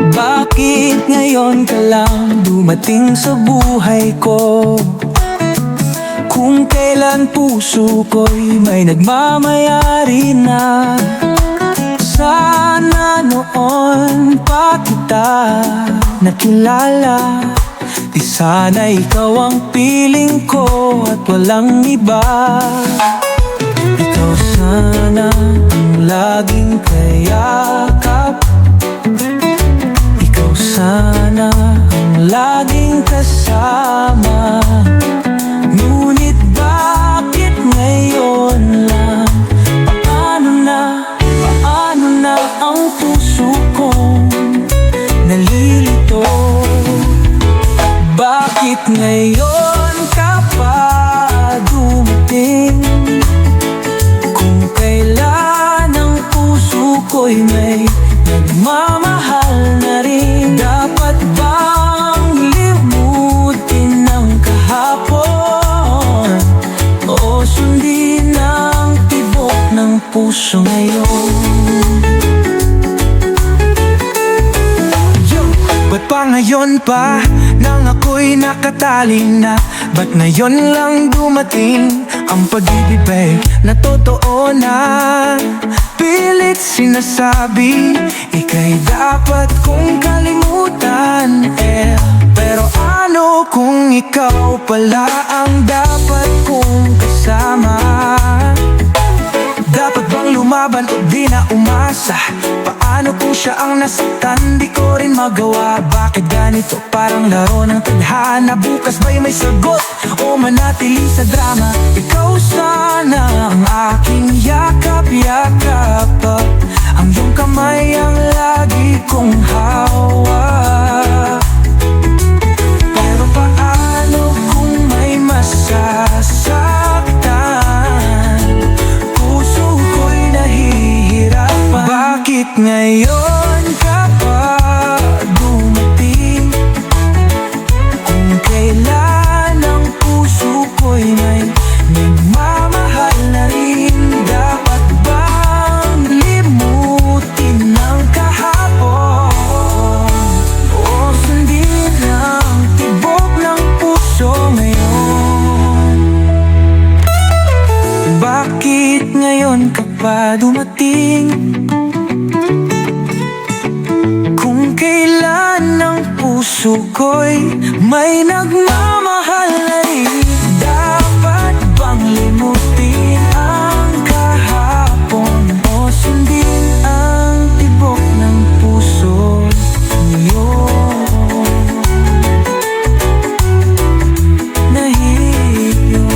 Bakit ngayon ka lang dumating sa buhay ko? Kung kailan puso ko'y may nagmamayari na. Sana noon pa kita nakilala. Di sana ikaw ang piling ko at walang iba. Ikaw sana ang laging kayakap. Ikaw sana ang laging kasama. Ngunit bakit ngayon lang? Paano na ang puso kong nalilito? Bakit ngayon ka pa dumating? Kung kailan ang puso ko'y may nagmamahal na rin. Dapat bang limutin ang kahapon o sundin ang tibok ng puso ngayon? Ba't pa ngayon pa nang ako'y nakatali na? Ba't ngayon lang dumating ang pag-ibig, babe, na totoo na? Pilit sinasabi, ika'y dapat kong kalimutan, pero ano kung ikaw pala ang dapat kong kasama? Dapat bang lumaban o di na umasa? Paano kung siya ang nasaktan? Di ko rin magawa. Bakit ganito? Parang laro ng tadhana. Bukas ba'y may sagot o manatili sa drama? Ikaw sana ang aking yakap-yakap, ang iyong kamay ang lagi kong hawak. Pero paano kung may masasaktan? Puso ko'y nahihirapan. Bakit ngayon ka pa dumating? Kung kailan ang puso ko'y may nagmamahal na rin. Dapat bang limutin ang kahapon o sundin ang tibok ng puso ngayon? Bakit ngayon ka pa dumating? Kung kailan ang puso ko'y may nagmamahal na rin. Dapat bang limutin ang kahapon o sundin ang tibok ng puso ngayon? Nahihiyo.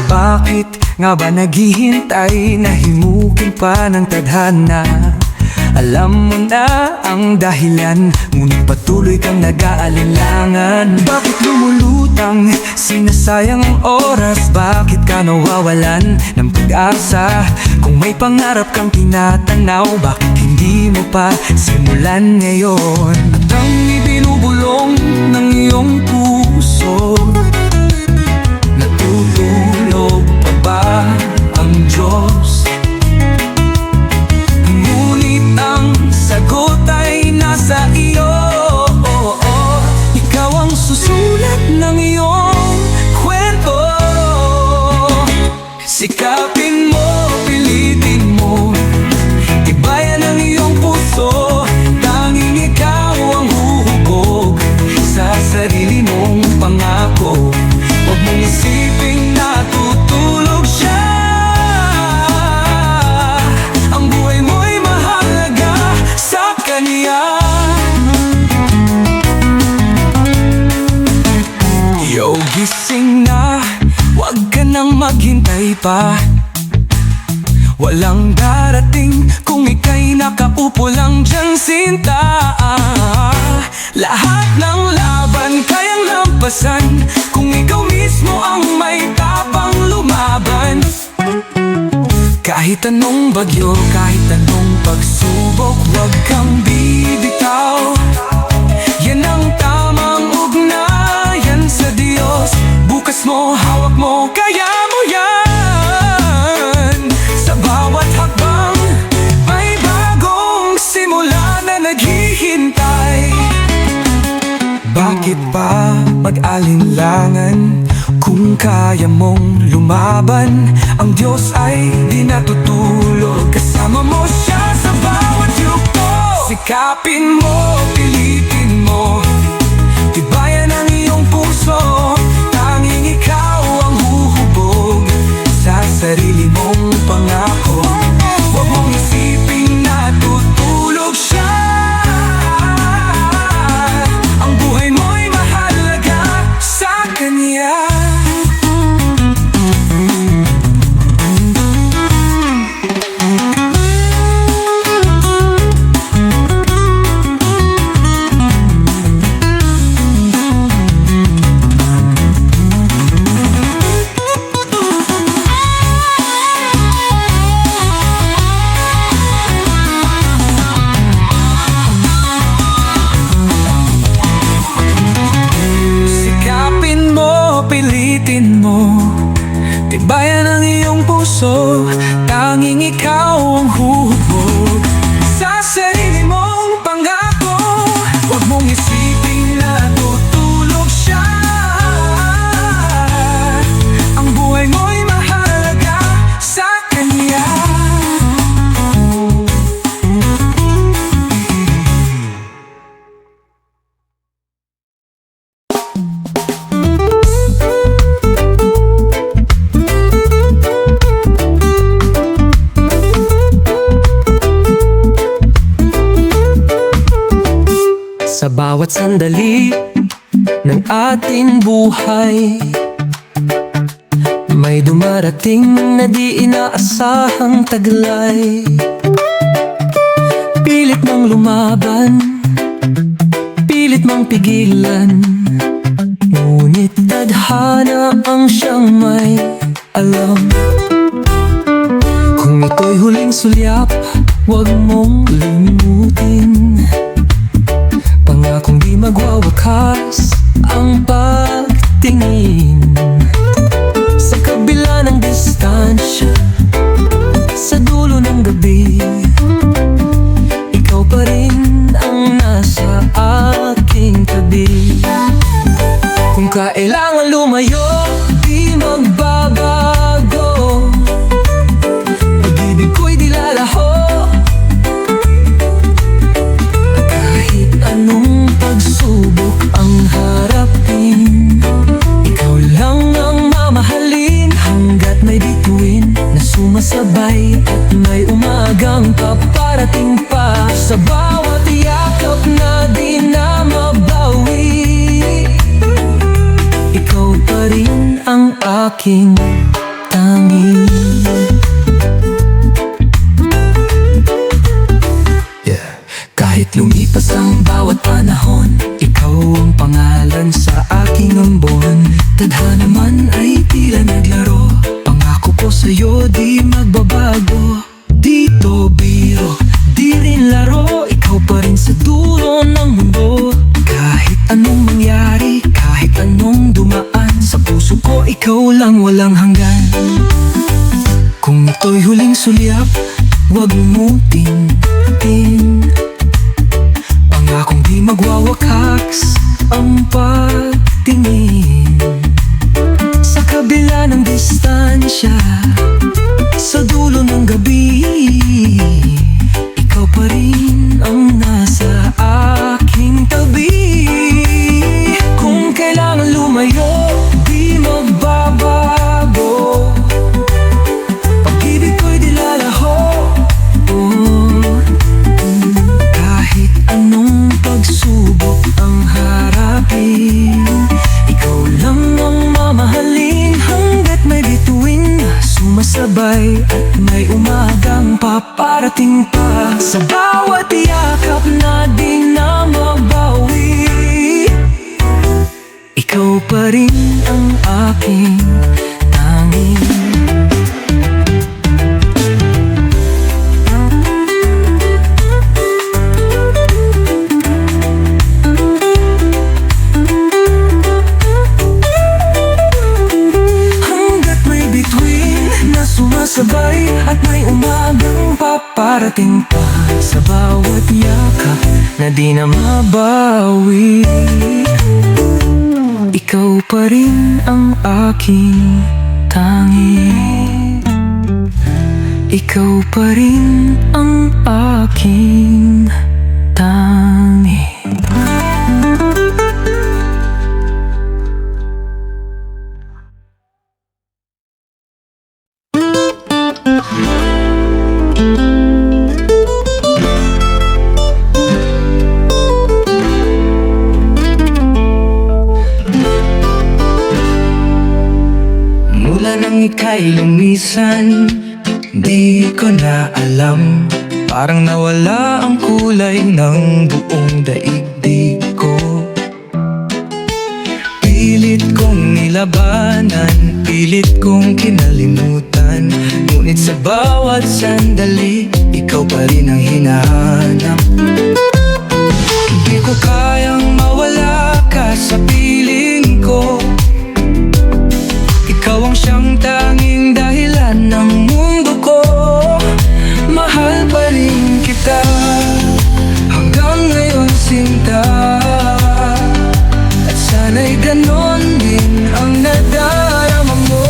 Bakit nga ba naghihintay? Nahimukin pa ng tadhana. Alam mo na ang dahilan, ngunit patuloy kang nag-aalinlangan. Bakit lumulutang, sinasayang ang oras? Bakit ka nawawalan ng pag-asa? Kung may pangarap kang tinatanaw, bakit hindi mo pa simulan ngayon? At ang ibinubulong ng iyong puso, natutulog pa ba ang Diyos? Ngunit ang sagot ay nasa iyo. Ikaw ang susulat ng iyong kwento. Sikapin mo, pilitin mo, tibayan ang iyong puso. Tanging ikaw ang huhubog sa sarili mong pangako. Gising na, huwag ka nang maghintay pa. Walang darating kung ika'y nakaupo lang dyan, sinta. Lahat ng laban kayang lampasan kung ikaw mismo ang may tapang lumaban. Kahit anong bagyo, kahit anong pagsubok, huwag kang bibitaw. Yan ang tamang ugnayan sa Diyos. Bukas mo, hawak mo, kaya mo yan. Sa bawat hakbang, may bagong simula na naghihintay. Bakit pa mag-alinlangan kung kaya mong lumaban? Ang Diyos ay di natutulog, kasama mo siya sa bawat yugto. Sikapin mo, pilitin mo, tibayan ang iyong puso. Tanging ikaw ang huhubog sa sarili mong pangako. Huwag mong isiping natutulog siya. Ang buhay mo'y mahalaga sa Kanya. Pilitin mo, tibayan ang iyong puso. Tanging ikaw ang huhubog sa sarili mong pangako. Huwag mong isiping natutulog siya. Ang buhay mo'y mahalaga sa Kanya. Sa bawat sandali ng ating buhay, may dumarating na di inaasahang taglay. Pilit mang lumaban, pilit mang pigilan, ngunit tadhana ang siyang may alam. Kung ito'y huling sulyap, huwag mong limutin. Pangakong di magwawakas ang pagtingin. Sa kabila ng distansya, sa dulo ng gabi, ikaw pa rin ang nasa aking tabi. Kung kailangan lumayo, di magbabago. Pag-ibig ko'y di lalaho. Anong pagsubok ang harapin, ikaw lang ang mamahalin. Hanggat may bituin na sumasabay at may umagang paparating pa. Sa bawat yakap na di na mabawi, ikaw pa rin ang aking tanging. Kahit lumipas ang bawat panahon, ikaw ang pangalan sa aking ambon. Tadhana man ay tila naglaro, pangako ko sa'yo di magbabago. Dito biro, di rin laro, ikaw pa rin sa dulo ng mundo. Kahit anong mangyari, kahit anong dumaan, sa puso ko ikaw lang walang hanggan. Kung ito'y huling sulyap, huwag mo tintin. Pangakong di magwawakas ang pagtingin. Sa kabila ng distansya, sa dulo ng gabi, ikaw pa rin ang nasa aking tabi. Kung kailangan lumayo, di magbabago. Pag-ibig ko'y di lalaho. Kahit anong pagsubok ang harapin, ikaw lang ang sumasabay at may umagang paparating pa. Sa bawat yakap na di na mabawi, ikaw pa rin ang aking tanging. Sabay at may umagang paparating pa. Sa bawat yakap na di na mabawi, ikaw pa rin ang aking tanging. Ikaw pa rin ang aking tanging. Mula nang ika'y lumisan, di ko na alam. Parang nawala ang kulay ng buong daigdig ko. Pilit kong nilabanan, pilit kong kinalimutan, ngunit sa bawat sandali, ikaw pa rin ang hinahanap. Di ko kayang mawala ka sa piling ko. Ikaw ang siyang tanging dahilan ng mundo ko. Mahal pa rin kita hanggang ngayon, sinta. At sana'y ganon din ang nadarama mo.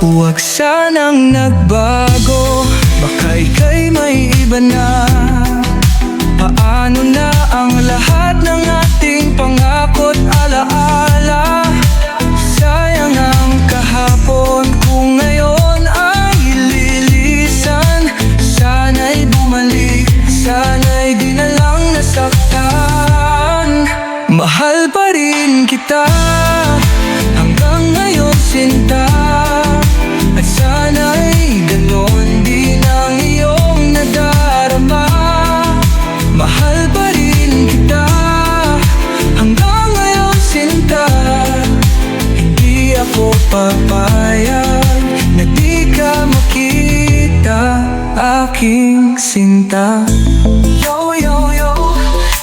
Huwag sanang nagbago, baka ika'y may iba na. Paano na ang lahat ng ating pangako't alaala? Sayang ang kahapon kung ngayon ay lilisan. Sana'y bumalik, sana'y di na lang nasaktan. Mahal pa rin kita hanggang ngayon, sinta. At sana'y ganon din ang iyong nadarama. Mahal pa rin kita hanggang ngayon, sinta. Hindi ako papayag na di ka makita, aking sinta. Yo, yo, yo.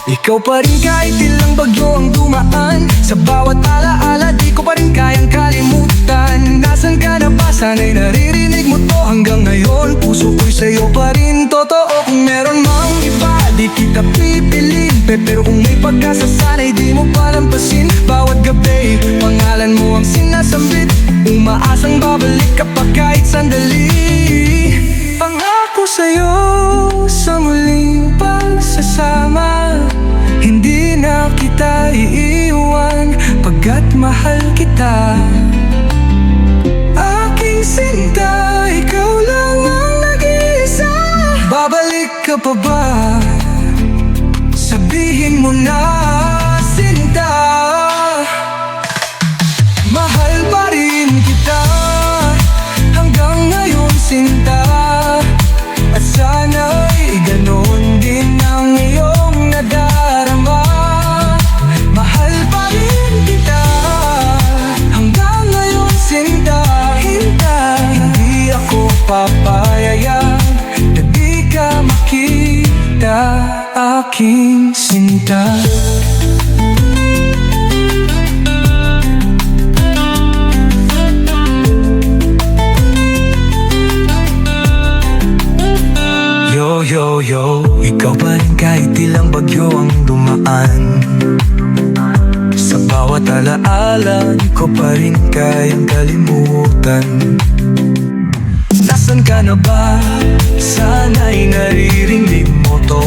Ikaw pa rin kahit ilang bagyo ang dumaan. Sa bawat alaala, di ko pa rin kayang kalimutan. Nasaan ka na ba? Sana'y naririnig mo to hanggang ngayon. Puso ko'y sa'yo pa rin totoo. Kung meron mang iba, di kita pipiliin. Pero kung may pag-asa, sana'y di mo palampasin. Bawat gabi, pangalan mo ang sinasambit. Umaasang babalik ka pa kahit sandali. Pangako sa'yo sa muling pagsasama, hindi na kita iiwan pagkat mahal kita. Aking sinta, ikaw lang ang nag-iisa. Babalik ka pa ba? Sabihin mo na, sinta. Mahal pa rin kita hanggang ngayon, sinta. At sana'y ganon din ang iyong nadarama. Mahal pa rin kita hanggang ngayon, sinta. Hindi ako papayag na di ka makita, aking sinta. Yo, yo, yo. Ikaw pa rin kahit ilang bagyo ang dumaan. Sa bawat alaala, di ko pa rin kayang kalimutan. Nasaan ka na ba? Sana'y naririnig mo to.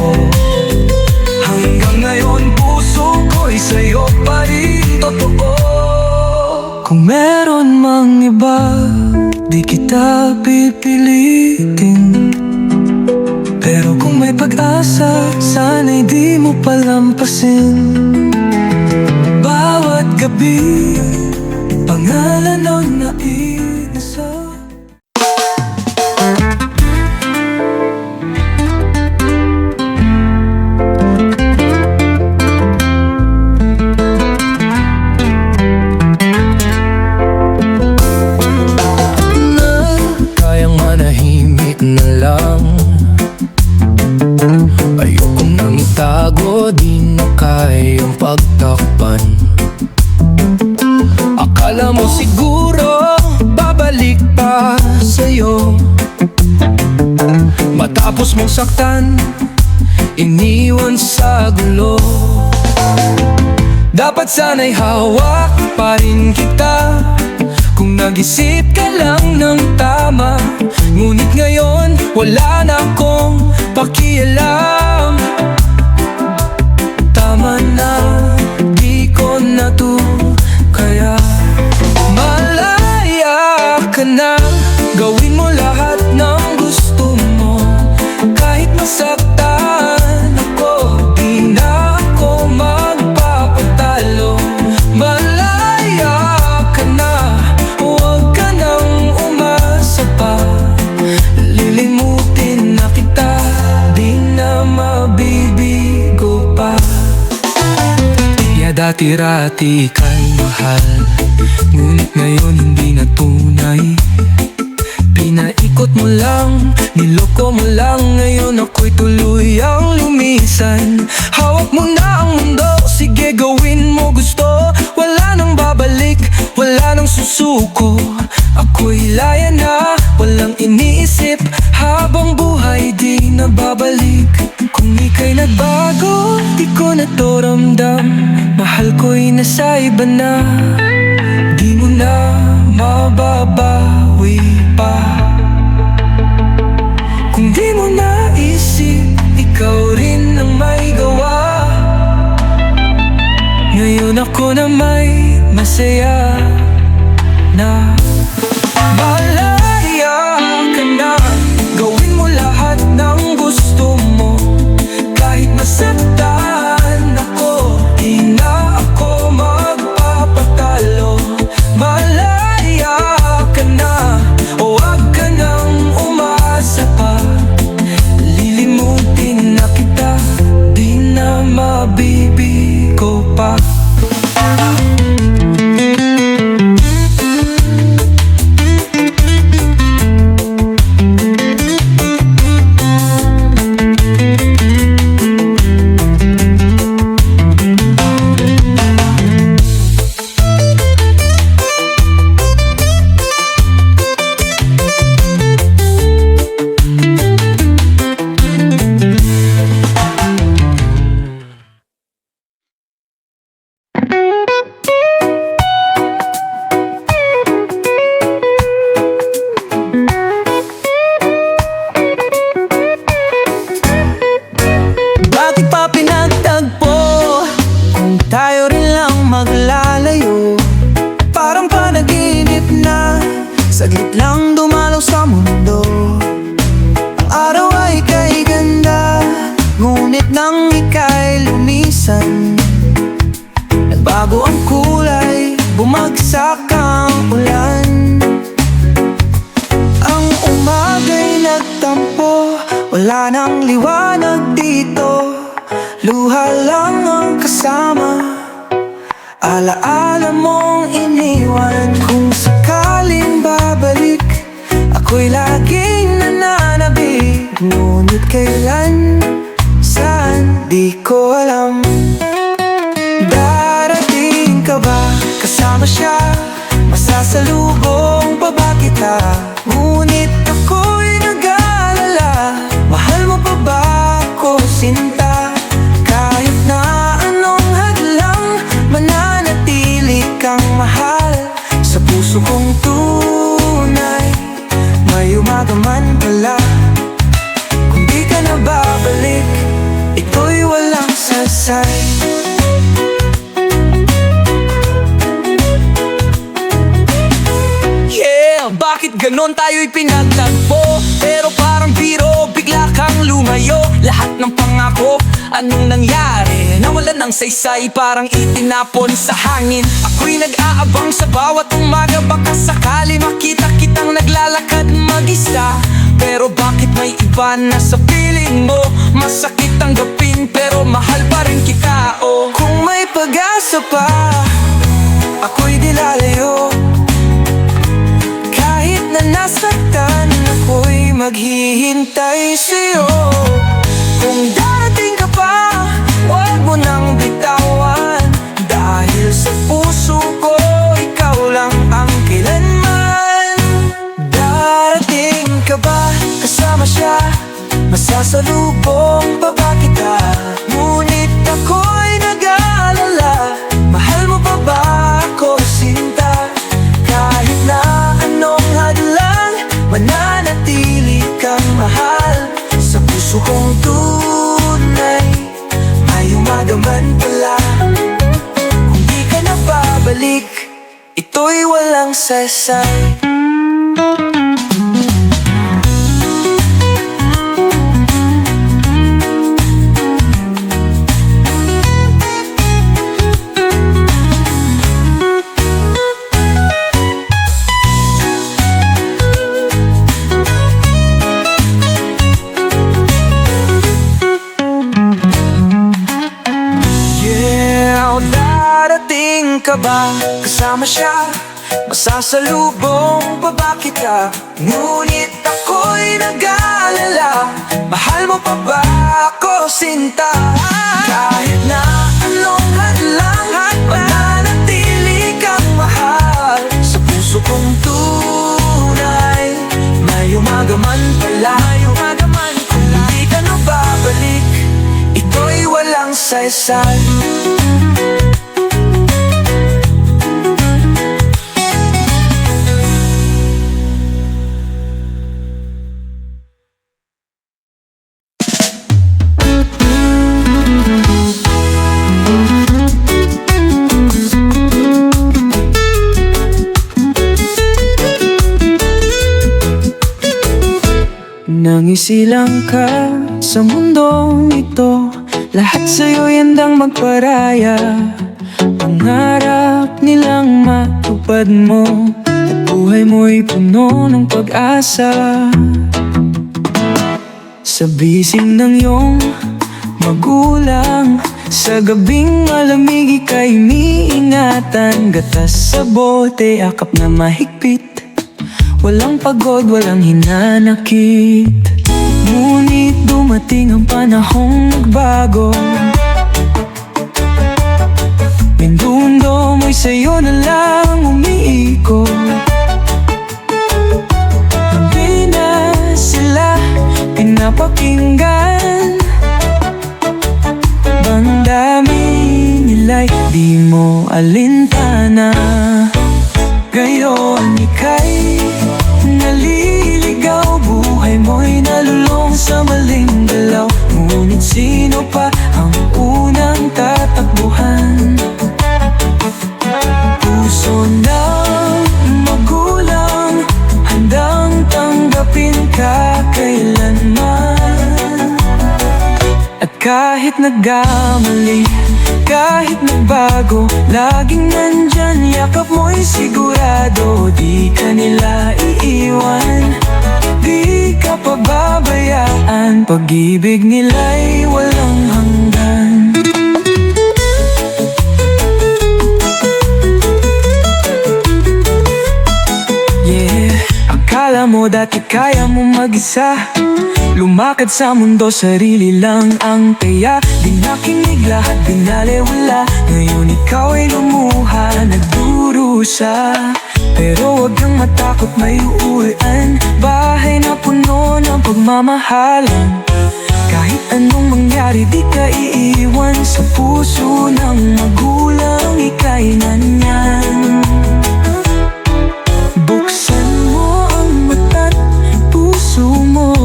Hanggang ngayon puso ko'y sa'yo pa rin totoo. Kung meron mang iba, di kita pipilitin. Pero kung may pag-asa, sana'y di mo palampasin. Bawat gabi, pangalan ang nainasa. Matapos mong saktan, iniwan sa gulo. Dapat sana'y hawak pa rin kita kung nag-isip ka lang ng tama. Ngunit ngayon, wala na akong pakialam. Tama na, di ko na to kaya. Malaya ka na, gawin mo lahat ng gusto mo. Kahit masaktan ako, di na ako magpapatalo. Malaya ka na, huwag ka nang umasa pa. Lilimutin na kita, di na mabibigo pa. Dati-rati kay mahal, ngunit ngayon hindi na tunay. Pinaikot mo lang, niloko mo lang. Ngayon ako'y tuluyang lumisan. Hawak mo na ang mundo, sige gawin mo gusto. Wala nang babalik, wala nang susuko. Ako'y laya na, walang iniisip. Habang buhay di na babalik. Kung ika'y nagbago, di ko na to ramdam. Mahal ko'y nasa iba na, di mo na mababawi pa. Kung di mo naisip, ikaw rin ang may gawa. Ngayon ako na may masaya na. Malaya ka na, gawin mo lahat ng gusto mo. Kahit masaktan ako, di na ako magpapatalo. Malaya ka na, huwag ka nang umasa pa. Lilimutin na kita, di na mabibigo pa. Saglit lang dumalaw sa mundo. Ang araw ay kay ganda, ngunit nang ika'y lumisan, nagbago ang kulay, bumagsak ang ulan. Ang umaga'y nagtampo, wala nang liwanag dito. Luha lang ang kasama, alaala mong iniwan. Kung sakaling babalik, ako'y laging nananabik. Ngunit kailan, saan, di ko alam. Darating ka ba, kasama siya, masasalubong pa ba kita? Ngunit ako'y nag-aalala, mahal mo pa ba ako, sinta? Kahit na anong hadlang, mananatili kang mahal sa puso kong tunay. May umaga man pala, kung di ka na babalik, ito'y walang sasay. Yeah, bakit ganon tayo'y pinagtagpo? Pero parang biro, bigla kang lumayo. Lahat ng pangako, anong nangyari? Nawalan ng saysay, parang itinapon sa hangin. Ako'y nag-aabang sa bawat umaga, baka sakali makita kitang naglalakad mag-isa. Pero bakit may iba na sa piling mo? Masakit tanggapin pero mahal pa rin kita, oh. Kung may pag-asa pa, ako'y di lalayo. Kahit na nasaktan, ako'y maghihintay sa'yo. Kung darating ka pa, huwag mo nang bitawan. Dahil sa puso ko, ikaw lang ang kailanman. Darating ka ba, kasama siya, Masasalubong pa ba kita? Ngunit ako'y nag-aalala, mahal mo pa ba ako, sinta? Kahit na anong hadlang, mananatili kang mahal. Sa puso kong tunay, may umagaman pala. Kung di ka na babalik, ito'y walang sasay. Darating ka ba kasama siya? Masasalubong pa ba kita? Ngunit ako'y nag-aalala, mahal mo pa ba ako, sinta? Kahit na anong hadlang, mananatili kang mahal. Sa puso kong tunay, may umagaman pala. Kung hindi ka na babalik, ito'y walang saysay. Nangisilang ka sa mundong ito, lahat sa'yo'y handang magparaya. Pangarap nilang matupad mo, at buhay mo'y puno ng pag-asa. Sa bisig ng iyong magulang, sa gabing malamig ika'y iniingatan. Gatas sa bote, akap na mahigpit, walang pagod, walang hinanakit. Ngunit dumating ang panahong nagbago. Minundo mo'y sa'yo na lang umiikot. Hindi na sila pinapakinggan, damdamin nila'y di mo alintana. Ngayon ika'y naliligaw, buhay mo'y nalulong sa maling galaw. Ngunit sino pa ang unang tatakbuhan? Puso ng magulang, handang tanggapin ka kailanman. At kahit nagkamali, kahit nagbago, laging nandyan, yakap mo'y sigurado. Di ka nila iiwan, di ka pababayaan, pag-ibig nila'y walang hanggan. Yeah, akala mo dati kaya mo mag-isa, lumakad sa mundo, sarili lang ang taya. Di nakinig lahat, binalewala. Ngayon ikaw ay lumuha, nagdurusa. Pero wag kang matakot, may uuwian. Bahay na puno ng pagmamahalan. Kahit anong mangyari, di ka iiwan. Sa puso ng magulang, ika'y nandyan. Buksan mo ang mata't puso mo,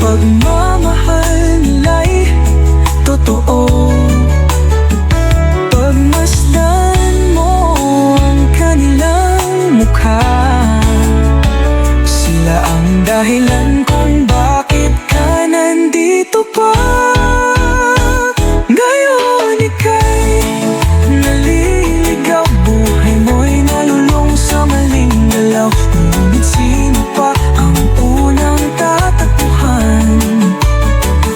pagmamahal nila'y totoo. Pagmasdan mo ang kanilang mukha, sila ang dahilan kung bakit ka nandito pa. Ngayon ika'y naliligaw, buhay mo'y nalulong sa maling galaw. Ngunit sino pa ang unang tatakbuhan?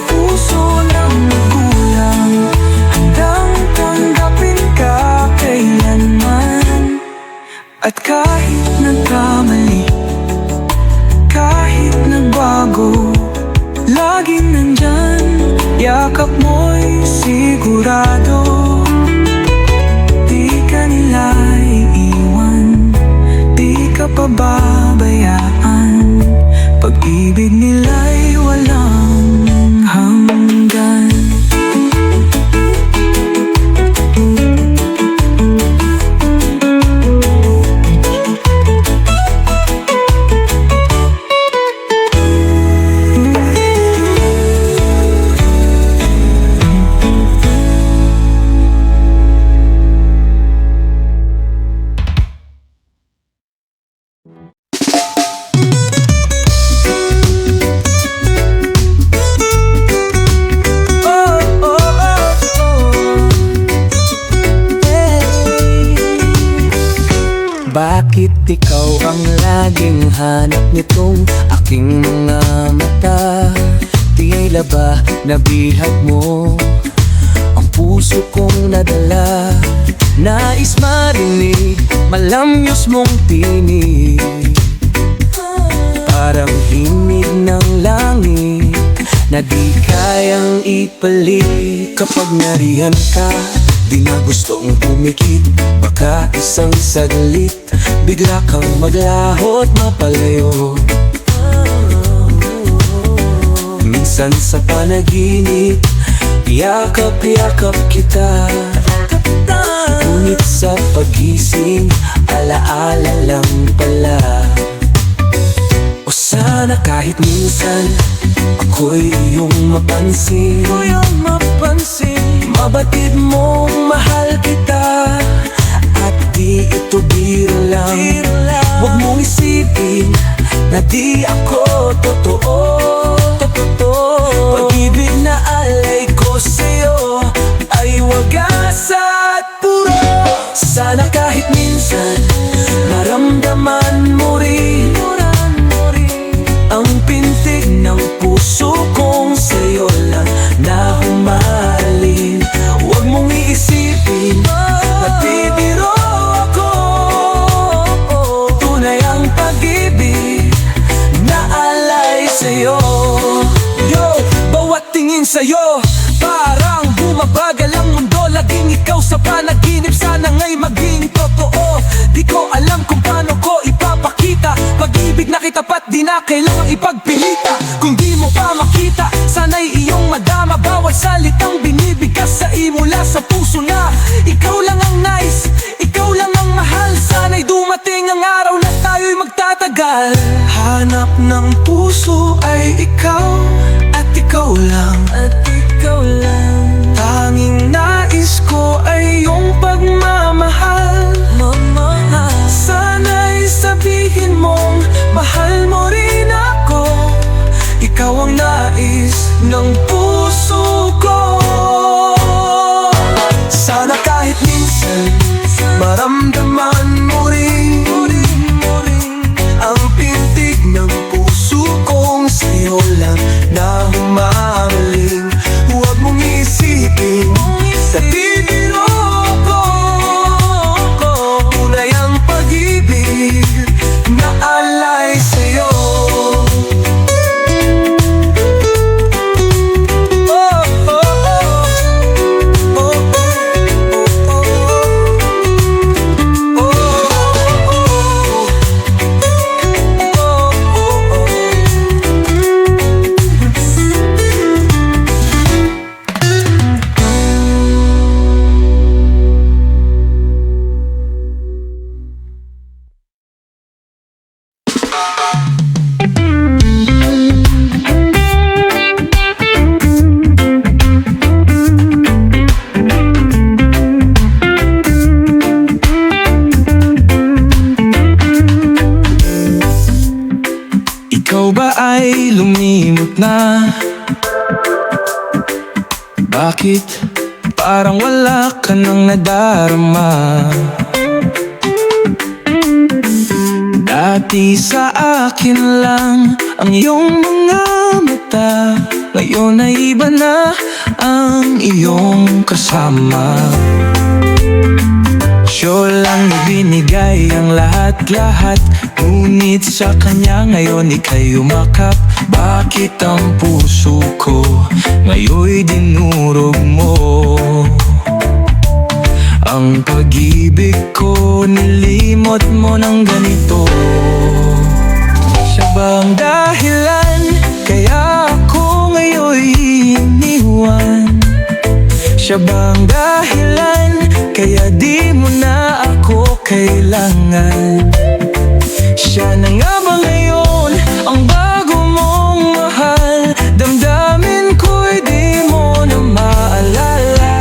Puso ng magulang, handang tanggapin ka kailanman. At kahit nagkamali, kahit nagbago, laging nandyan, yakap mo'y sigurado. Di ka nila iiwan, di ka pababayaan, pag-ibig nila Bakit ikaw ang laging hanap nitong aking mga mata? Tila ba nabihag mo ang puso kong nadala? Nais marinig, malamyos mong tinig, parang himig ng langit na di kayang ipalit. Kapag nariyan ka, di na gustong pumikit. Baka isang saglit, bigla kang maglaho at mapalayo. Minsan sa panaginip, yakap-yakap kita. Ngunit sa pagising, alaala lang pala. O sana kahit minsan, ako'y iyong mapansin. Mabatid mong mahal kita, at di ito biro lang. Huwag mong isipin na di ako totoo. Pag-ibig na alay ko sa'yo ay wagas at puro. Sana kahit minsan maramdaman mo rin ang pintig ng puso kong sa'yo lang na humahalin. Huwag mong iisipin na bibiro ako. Tunay ang pag-ibig na alay sa'yo. Yo, bawat tingin sa'yo parang bumabagal ang mundo. Laging ikaw sa panaginip, sana nga'y maging totoo. Di ko alam kung paano ko ipapakita pag-ibig na kitapat, di na kailangang ipagpilita. Kung di mo pa makita, sana'y iyong madama. Bawat salitang binibigkas sa mula sa puso na ikaw lang ang nais, ikaw lang ang mahal. Sana'y dumating ang araw na tayo'y magtatagal. Hanap ng puso ay ikaw, at ikaw lang, Tanging nais ko ay iyong pagmamahal. Sana'y sabihin mong mahal mo rin ako. Ikaw ang nais ng puso ko. Sana kahit minsan maramdaman mo rin ang pintig ng puso kong sa'yo lang na humahalin. Huwag mong isipin sa bibiro ko. Tunay ang pag-ibig na alay sa'yo. Ikaw ba ay lumimot na? Bakit parang wala ka nang nadarama? Dati sa akin lang ang iyong mga mata, ngayon ay iba na ang iyong kasama. Siya lang ibinigay ang lahat-lahat, ngunit sa kanya ngayon ika'y umakap. Bakit ang puso ko ngayon'y dinurog mo? Ang pag-ibig ko nilimot mo ng ganito. Siya bang dahilan kaya ako ngayon'y iniwan? Siya bang dahilan kaya di mo na ako kailangan? Siya na nga ba ngayon ang bago mong mahal? Damdamin ko'y di mo na maalala.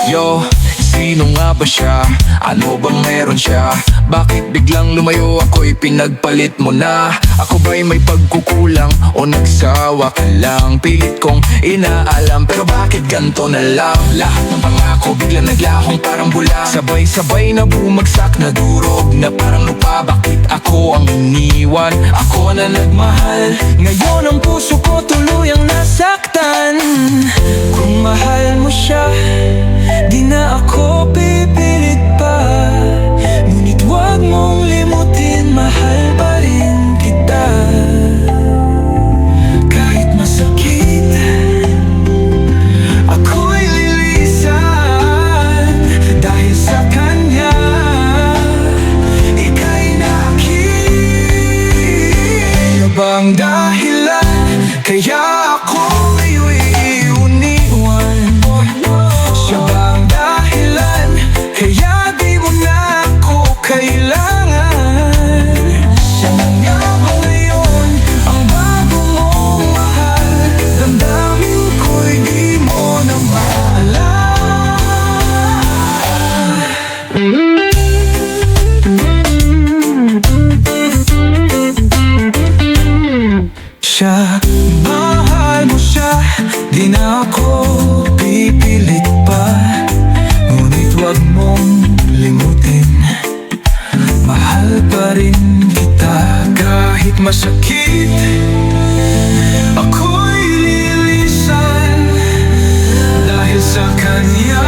Yo, sino nga ba siya? Ano bang meron siya? Bakit biglang lumayo ako'y pinagpalit mo na? Ako ba'y may pagkukulang o nagsawa ka lang? Pilit kong inaalam pero bakit ganto na lang? Lahat ng pangako biglang naglahong parang bula. Sabay-sabay na bumagsak na durog na parang lupa. Bakit ako ang iniwan? Ako na nagmahal. Ngayon ang puso ko tuluyang nasaktan. Kung mahal mo siya, di na ako pipilit pa. Ngunit huwag mong limutin, mahal pa rin kita. Kahit masakit, ako'y lilisan. Dahil sa kanya, ika'y nakita. Ano bang dahilan kaya ako iniwan? Siya bang dahilan kaya di mo na ako kailangan? Siya na nga ba ngayon ang bago mong mahal? Damdamin ko'y di mo na siya, mahal mo siya, di na ako pipilit pa. Ngunit huwag mong limutin, mahal pa rin kita. Kahit masakit, ako'y lilisan. Dahil sa kanya,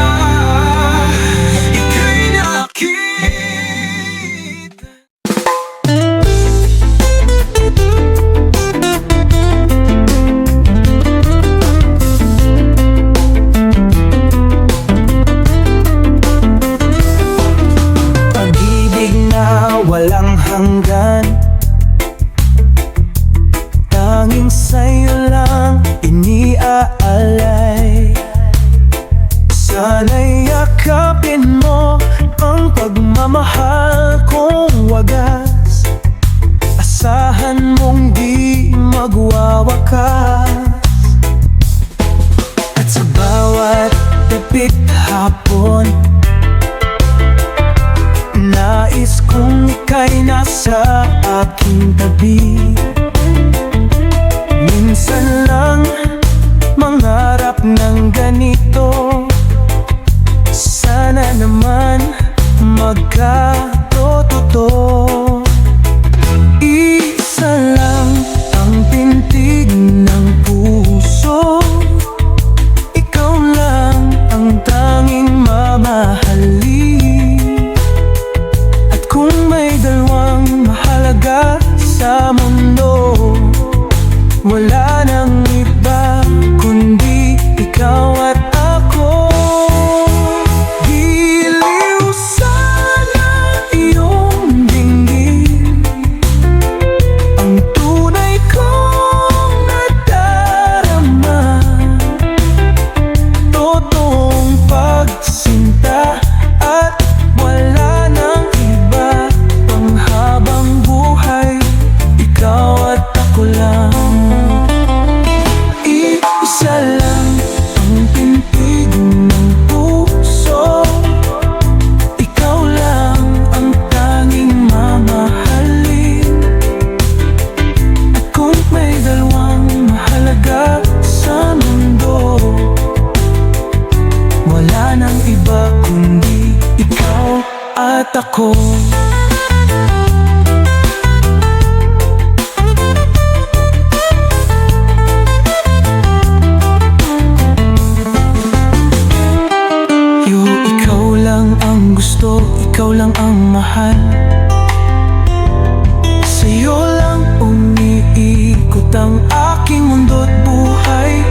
ika'y nakita. Walang hanggan, tanging sa'yo lang iniaalay. Sana'y yakapin mo ang pagmamahal kong wagas. Asahan mong di magwawakas. At sa bawat tipik hapon, nais kong ika'y nasa aking tabi. Minsan lang mangarap ng ganito, sana naman magkatotoo. Isa lang ang pintig ng puso, ikaw lang ang tanging mamahalin. Kung may dalawang mahalaga sa mundo, wala nang iba kundi ikaw at ako. Giliw sana iyong dinggin ang tunay kong nadarama. Totoong pagsinta at wala nang isa lang ang pintig ng puso, ikaw lang ang tanging mamahalin. At kung may dalawang mahalaga sa mundo, wala nang iba kundi ikaw at ako. Ikaw lang ang mahal, sa'yo lang umiikot ang aking mundo't buhay.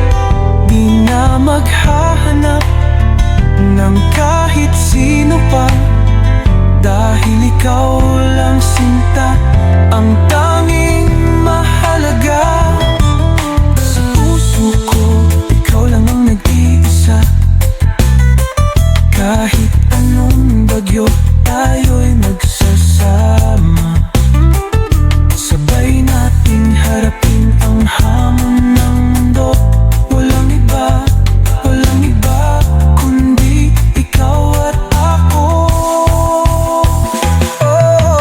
Di na maghahanap ng kahit sino pa, dahil ikaw lang sinta ang tanging mahalaga. Sa puso ko, ikaw lang ang nag-iisa. Kahit anong bagyo, tayo'y magsasama. Sabay nating harapin ang hamon ng mundo. Walang iba kundi ikaw at ako. Oh,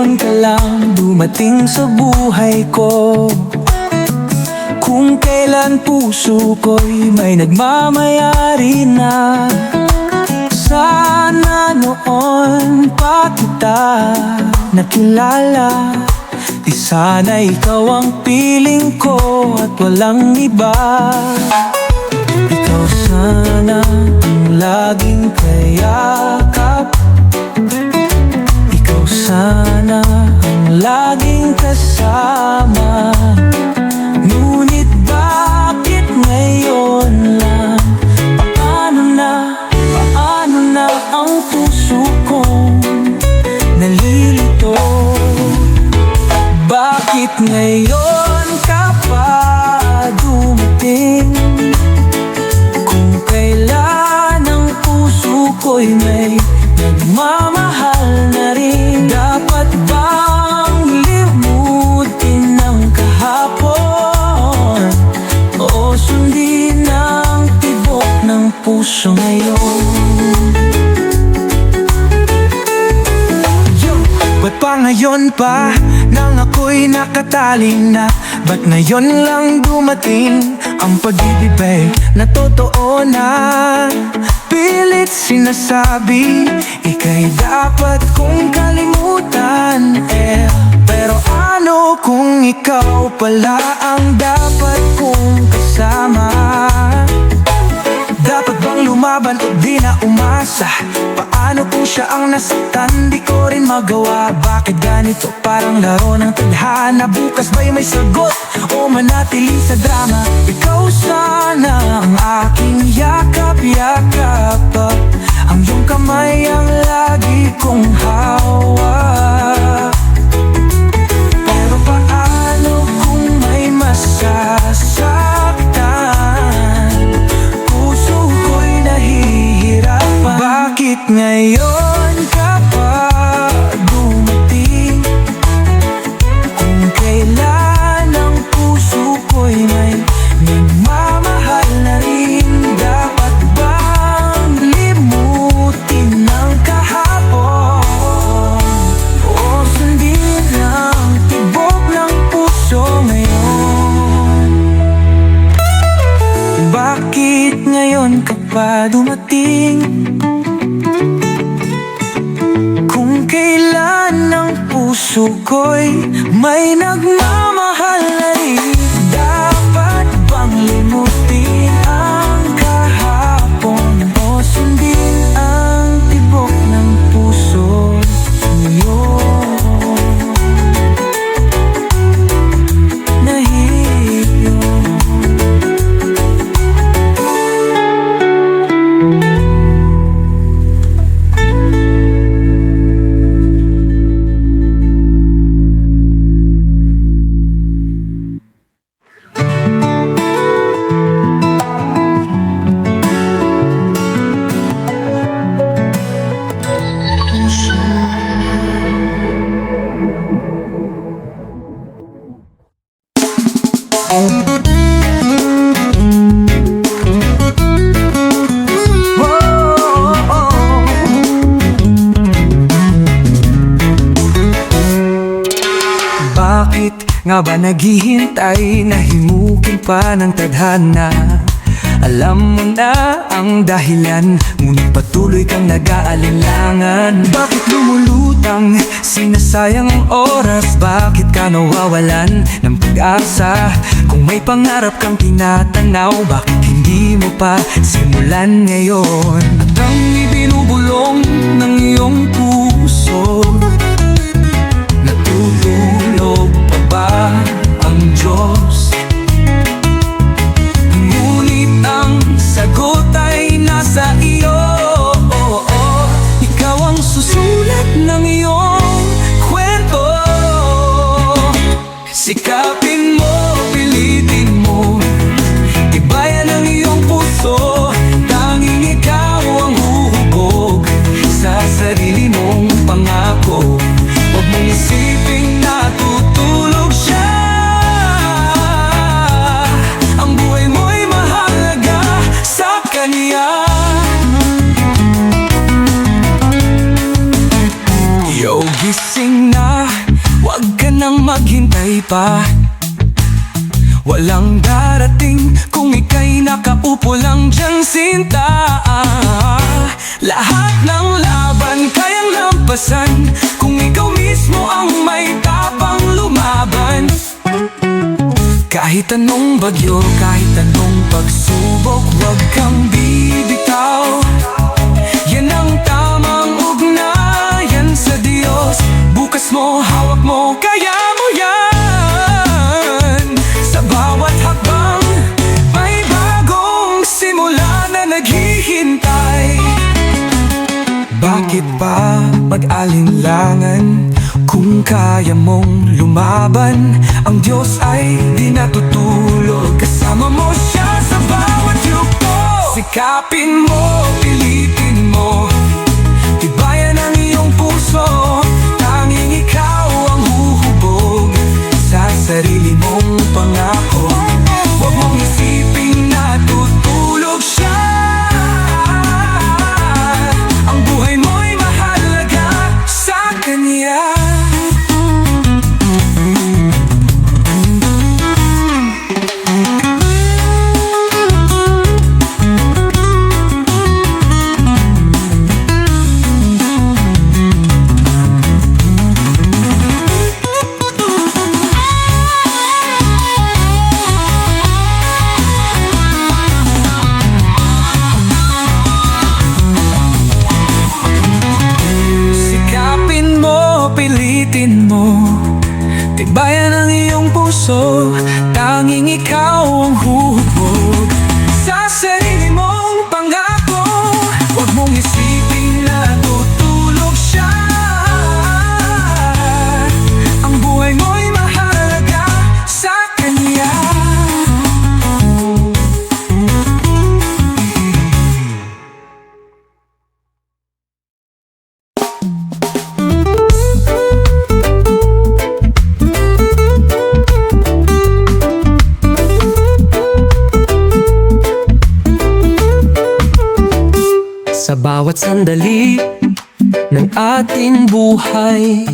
ngayon ka lang dumating sa buhay ko. Kung kailan puso ko'y may nagmamayari na, sana noon pa kita nakilala. Di sana ikaw ang piling ko at walang iba. Ikaw sana ang laging kayakap, ikaw sana ang laging kasama. Ngunit bakit ngayon lang? Paano na ang puso kong nalilito? Bakit ngayon ka pa dumating? Kung kailan ang puso ko'y may nagmamahal na rin. Dapat bang limutin ang kahapon, o sundin ang tibok ng puso ngayon? Ba't pa ngayon pa nang ako'y nakataling na? Ba't ngayon lang dumating ang pag-ibig, babe, na totoo na? Pilit sinasabi, ika'y dapat kong kalimutan, pero ano kung ikaw pala ang dapat kong kasama? Dapat bang lumaban o di na umasa? Paano kung siya ang nasaktan? Di ko rin magawa. Bakit ganito? Parang laro ng tadhana. Bukas ba'y may sagot o manatili sa drama? Ikaw sana ang aking yakap-yakap, ang iyong kamay ang lagi kong hawak. Pero paano kung may masasaktan? Puso ko'y nahihirapan. Bakit ngayon ka pa dumating? Kung kailan ang puso ko'y may nagmamahal na rin. Dapat bang limutin ang kahapon, o sundin ang tibok ng puso ngayon? Bakit ngayon ka pa dumating? Kung kailan ang puso ko'y may nagmamahal na rin. Dapat bang limutin ang kahapon, o sundin ang tibok ng puso ngayon? Nahihilo. Bakit nga ba naghihintay? Nahimukin pa ng tadhana. Alam mo na ang dahilan, ngunit patuloy kang nag-aalinlangan. Bakit lumulutang, sinasayang ang oras? Bakit ka nawawalan ng pag-asa? Kung may pangarap kang tinatanaw, bakit hindi mo pa simulan ngayon? At ang ibinubulong ng iyong puso, natutulog pa ba ang Diyos? Ngunit ang sagot ay nasa iyo. Ikaw ang susulat ng iyong kwento. Sikapin mo, pilitin mo, tibayan ang iyong puso. Tanging ikaw ang huhubog sa pa. Walang darating kung ika'y nakaupo lang dyan, sinta. Lahat ng laban kayang lampasan kung ikaw mismo ang may tapang lumaban. Kahit anong bagyo, kahit anong pagsubok, huwag kang bibitaw. Yan ang tamang ugnayan sa Diyos. Bukas mo, hawak mo, kaya mo yan. Sa bawat hakbang, may bagong simula na naghihintay. Bakit pa mag-alinlangan? Kung kaya mong lumaban, ang Diyos ay di natutulog. Kasama mo siya sa bawat yugto. Sikapin mo, pilitin mo, tibayan ang iyong puso. Tanging ikaw ang huhubog sa sarili mong pangako. Huwag mong isiping natutulog siya. Ang buhay mo'y mahalaga sa Kanya. Pilitin mo, tibayan ang iyong puso. Tanging ikaw ang huhubog sa sarili mong pangako. Huwag mong isipin na tutulog siya. Ang buhay mo'y mahalaga sa Kanya. Sa bawat sandali ng ating buhay,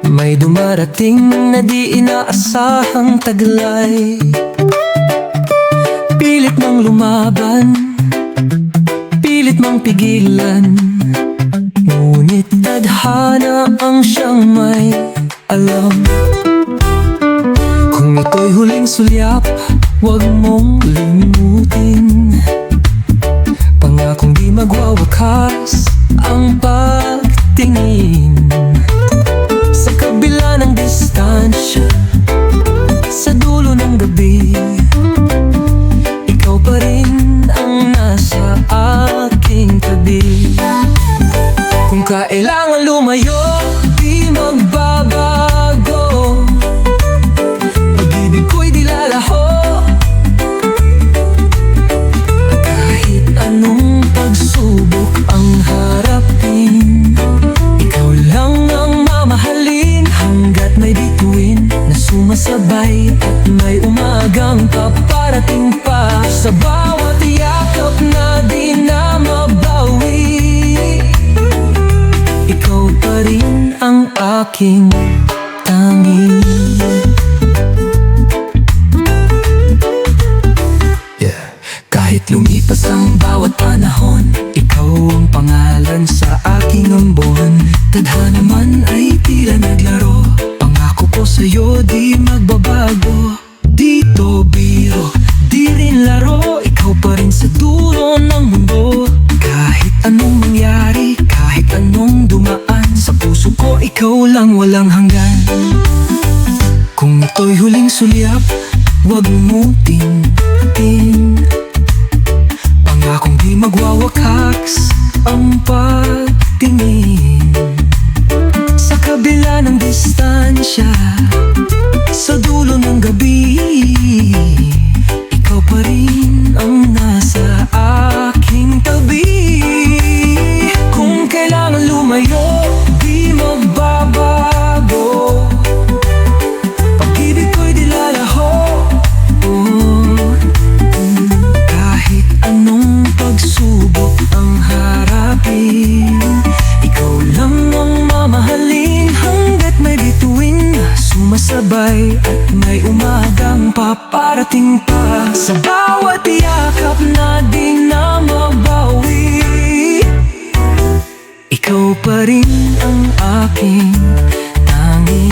may dumarating na di inaasahang taglay. Pilit mang lumaban, pilit mang pigilan, ngunit tadhana ang siyang may alam. Kung ito'y huling sulyap, huwag mong limutin. Pangakong di magwawakas ang pagtingin. Sa kabila ng distansya, sa dulo ng gabi, ikaw pa rin ang nasa aking tabi. Kung kailangan lumayo, di magbabago. Pag-ibig ko'y di lalaho. Anong pagsubok ang harapin, ikaw lang ang mamahalin. Hanggat may bituin na sumasabay at may umagang paparating pa. Sa bawat yakap na di na mabawi, ikaw pa rin ang aking tanging. Kahit lumipas ang bawat panahon, ikaw ang pangalan sa aking ambon. Tadhana man ay tila naglaro, pangako ko sa'yo di magbabago. Dito biro, di rin laro, ikaw pa rin sa dulo ng mundo. Kahit anong mangyari, kahit anong dumaan, sa puso ko ikaw lang walang hanggan. Kung ito'y huling sulyap, huwag mo tintin. Pangakong di magwawakas ang pagtingin. Sa kabila ng distansya, sa dulo ng gabi, ikaw pa rin ang nasa aking tabi. Kung kailangan lumayo, di magbabago. Pag-ibig ko'y di lalaho. Kahit anong pagsubok ang harapin, ikaw lang ang mamahalin. Hanggat may bituin, sumasabay at may umagang paparating pa. Sa bawat yakap na di na mabawi, ikaw pa rin ang aking tanging.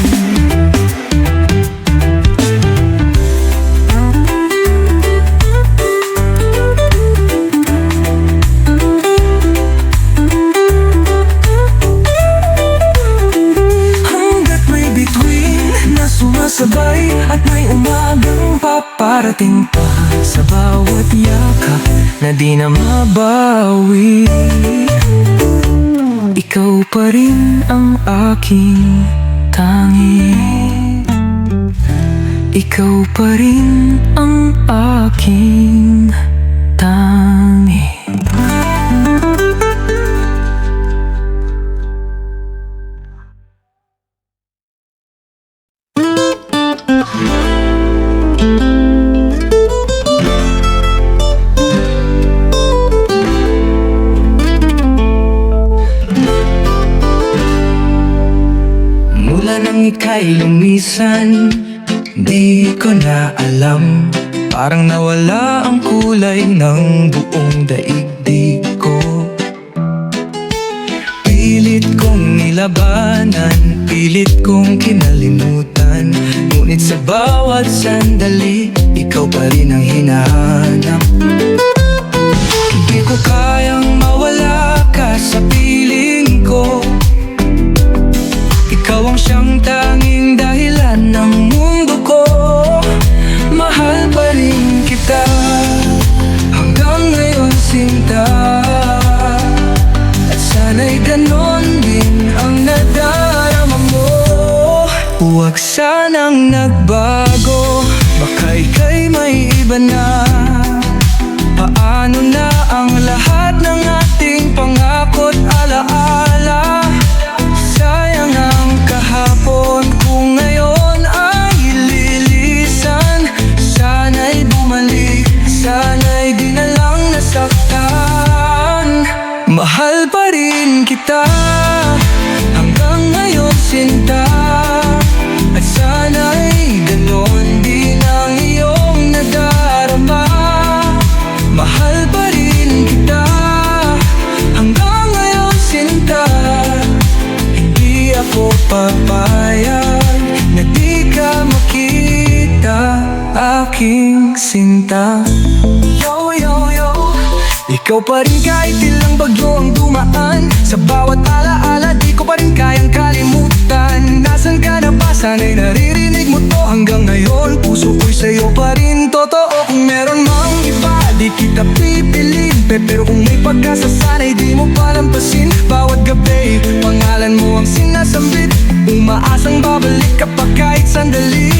Sumasabay at may umagang paparating pa. Sa bawat yakap na di na mabawi, ikaw pa rin ang aking tanging. Ikaw pa rin ang aking tanging. Mula nang ika'y lumisan, di ko na alam. Parang nawala ang kulay ng buong daigdig ko. Pilit kong nilabanan, pilit kong kinalimutan, ngunit sa bawat sandali, ikaw pa rin ang hinahanap. Hindi ko kayang mawala ka sa piling ko. Ikaw ang siyang tanging dahilan ng mundo ko. Mahal pa rin kita hanggang ngayon, sinta. At sana'y ganon din ang nadarama mo. Huwag sanang nagbago, baka ika'y may iba na. Paano na ang lahat ng ating pangako't alaala? Sayang ang kahapon kung ngayon ay lilisan. Sana'y bumalik, sana'y di na lang nasaktan. Mahal pa rin kita hanggang ngayon, sinta. At sana'y ganon din ang iyong nadarama. Mahal pa rin kita hanggang ngayon, sinta. Hindi ako papayag na di ka makita, aking sinta. Yo, yo, yo. Ikaw pa rin kahit ilang bagyo ang dumaan. Sa bawat alaala, di ko pa rin kayang kalimutan. Nasaan ka na ba? Sana'y naririnig mo to hanggang ngayon. Puso ko'y sa'yo pa rin totoo. Kung meron mang iba, di kita pipiliin. Pero kung may pag-asa, sana'y di mo palampasin. Bawat gabi, pangalan mo ang sinasambit. Umaasang babalik ka pa kahit sandali.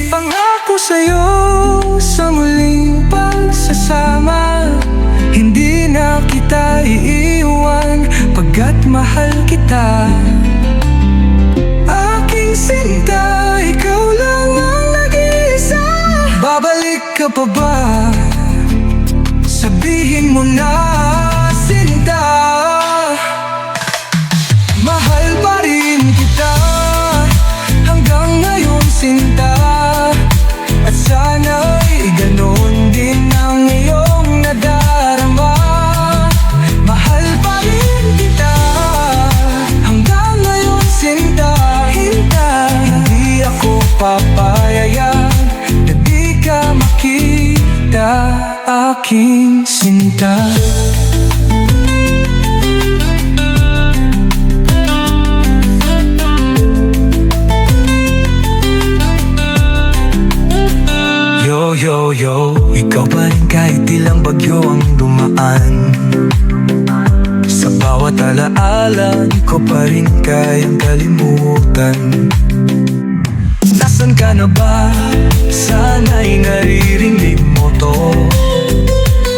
Pangako sa'yo sa muling pagsasama, hindi na kita iiwan pagkat mahal kita. Aking sinta, ikaw lang ang nag-iisa. Babalik ka pa ba? Sabihin mo na, sinta. Mahal pa rin kita hanggang ngayon, sinta. At sana'y ganon din ang iyong nadarama. Mahal pa rin kita hanggang ngayon, sinta. Hindi ako papayag na di ka makita, aking sinta. Yo, yo, yo. Ikaw pa rin kahit ilang bagyo ang dumaan. Sa bawat alaala, di ko pa rin kayang kalimutan. Nasaan ka na ba? Sana'y naririnig mo to.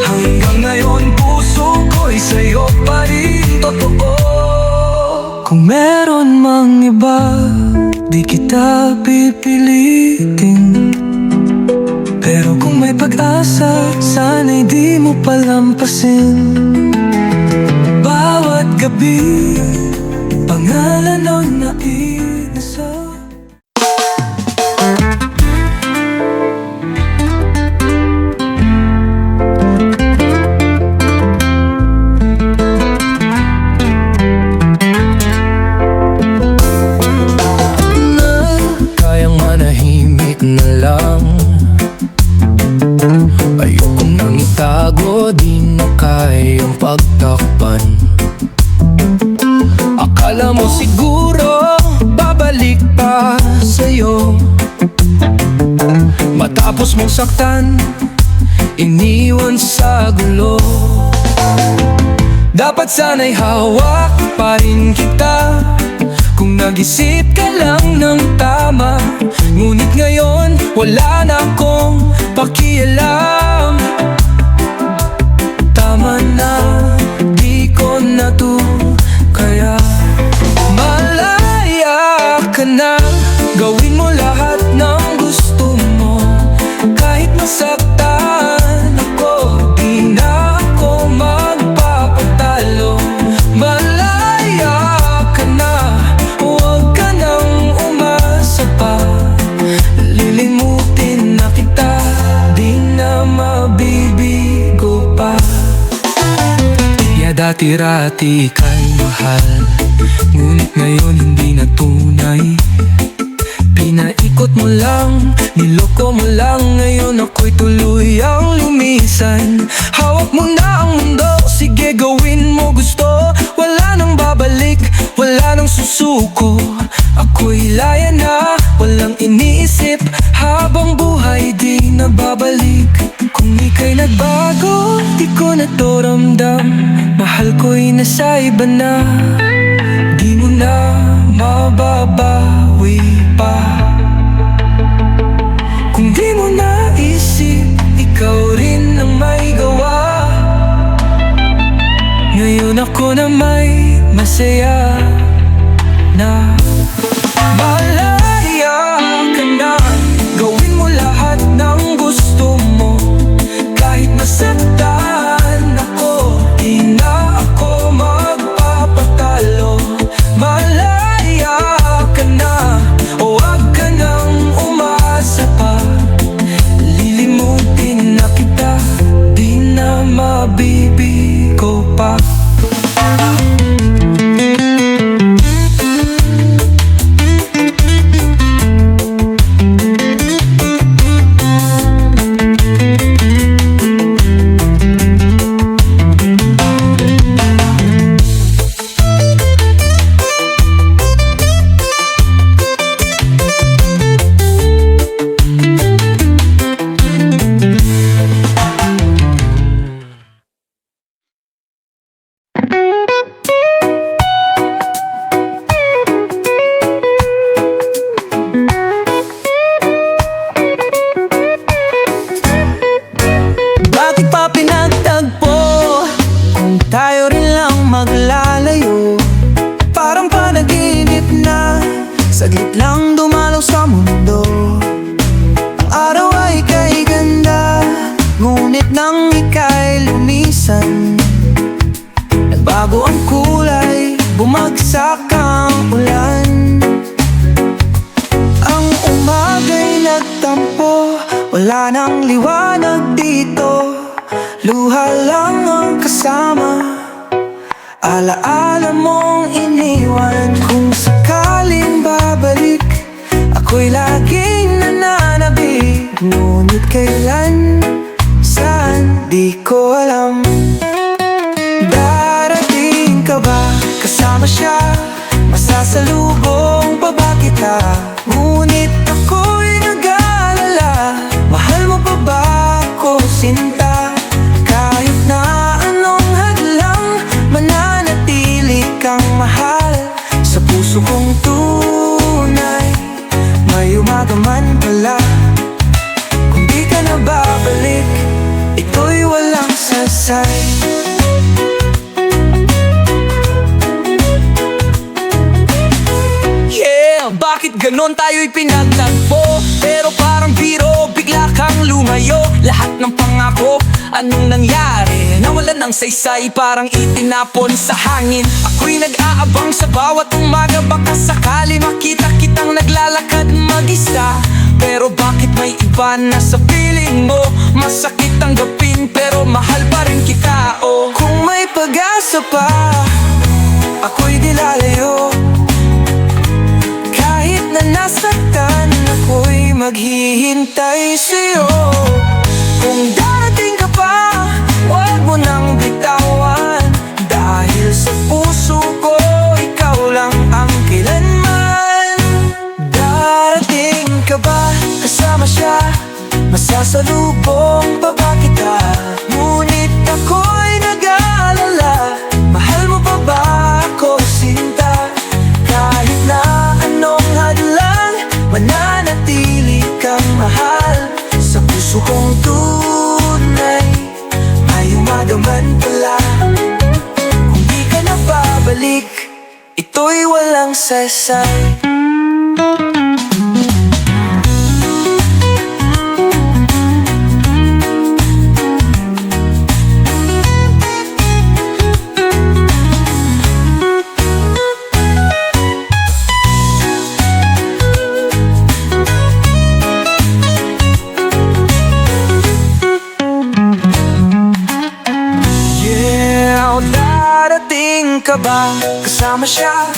Hanggang ngayon puso ko'y sa'yo pa rin totoo. Kung meron mang iba, di kita pipilitin. Pero kung may pag-asa, sana'y di mo palampasin. Bawat gabi, pangalan ang nainasa. mong saktan, iniwan sa gulo. Dapat sana'y hawak pa rin kita kung nag-isip ka lang ng tama. Ngunit ngayon, wala na akong pakialam. Tama na, di ko na to kaya. Malaya ka na, gawin mo lahat ng gusto mo. Kahit masaktan ako, di na ako magpapatalo. Malaya ka na, huwag ka nang umasa pa. Lilimutin na kita, di na mabibigo pa. Dati-rati kay mahal, ngunit ngayon hindi na tunay. Pinaikot mo lang, niloko mo lang, ngayon ako'y tuluyang lumisan. Hawak mo na ang mundo, sige gawin mo gusto. Wala nang babalik, wala nang susuko. Ako'y laya na, walang iniisip. Habang buhay di na babalik. Kung ika'y nagbago, di ko na to ramdam. Mahal ko'y nasa iba na, di mo na mababawi pa. Kung di mo naisip, ikaw rin ang may gawa. Ngayon ako na may masaya na. Malaya ka na, gawin mo lahat ng gusto mo. Kahit masaktan ako, di na ako magpapatalo. Malaya ka na, huwag ka nang umasa pa. Lilimutin na kita, di na mabibigo pa. Saglit lang dumalaw sa mundo. Ang araw ay kay ganda, ngunit nang ika'y lumisan, nagbago ang kulay, bumagsak ang ulan. Ang umaga'y nagtampo, wala nang liwanag dito. Luha lang ang kasama, alaala mong iniwan. Kung sakaling babalik, ako'y laging nananabik. Ngunit kailan, saan, di ko alam. Darating ka ba, kasama siya, masasalubong pa ba kita? Ngunit ako'y nag-aalala, mahal mo pa ba ako, sinta? Kahit na anong hadlang, mananatili kang mahal sa puso kong tunay. May umaga man pala, kung di ka na babalik, ito'y walang sasay. Yeah, bakit ganon tayo'y pinagtagpo? Pero parang biro, bigla kang lumayo. Lahat ng pangako, anong nangyari? Nawalan ng saysay, parang itinapon sa hangin. Ako'y nag-aabang sa bawat umaga, baka sakali makita kitang naglalakad mag-isa. Pero bakit may iba na sa piling mo? Masakit tanggapin pero mahal pa rin kita, oh. Kung may pag-asa pa, ako'y di lalayo. Kahit na nasaktan, ako'y maghihintay sa'yo. Kung darating ka pa, huwag mo nang bitawan, dahil sa puso ko, ikaw lang ang kailanman. Darating ka ba, kasama siya, masasa babalik, ito'y walang saysay. Darating ka ba kasama siya?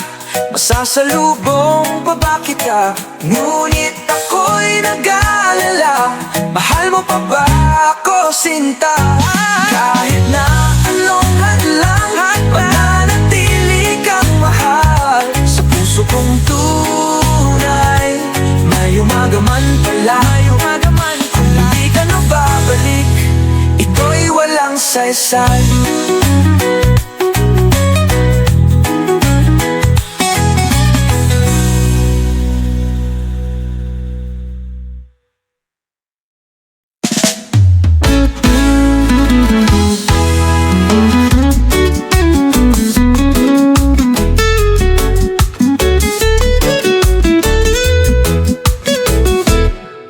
Masasalubong pa ba kita? Ngunit ako'y nag-aalala, mahal mo pa ba ako, sinta? Kahit na anong hadlang, mananatili kang mahal sa puso kong tunay. May umaga man pala, kung hindi ka na babalik, ito'y walang saysay.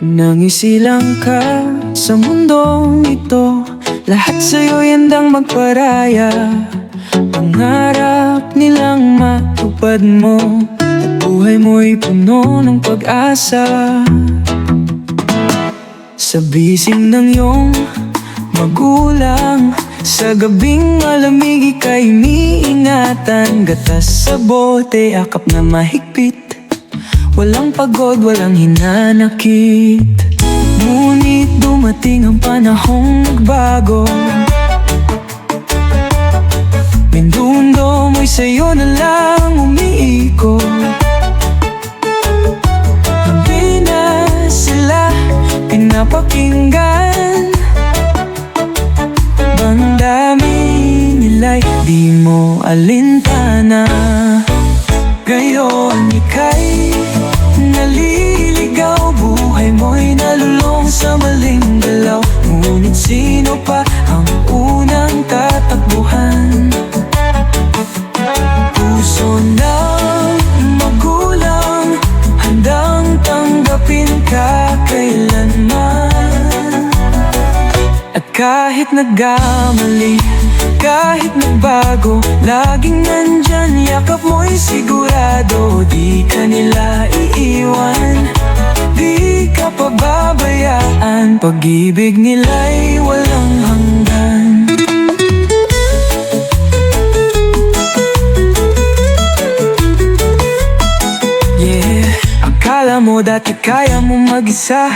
Nangisilang ka sa mundong ito, lahat sa'yo'y handang magparaya. Pangarap nilang matupad mo, at buhay mo'y puno ng pag-asa. Sa bisig ng iyong magulang, sa gabing malamig ika'y iniingatan. Gatas sa bote, akap na mahigpit, walang pagod, walang hinanakit. Ngunit dumating ang panahong nagbago, minundo mo'y sa'yo na lang umiikot. Hindi na sila pinapakinggan, bandaming nila'y di mo alintana. Ngayon ika'y naliligaw, buhay mo'y nalulong sa maling galaw. Ngunit sino pa ang unang tatakbuhan? Puso ng magulang, handang tanggapin ka kailanman. At kahit nagkamali, kahit nagbago, laging nandyan, yakap mo'y sigurado. Di ka nila iiwan, di ka pababayaan, pag-ibig nila'y walang hanggan. Yeah, akala mo dati kaya mo mag-isa,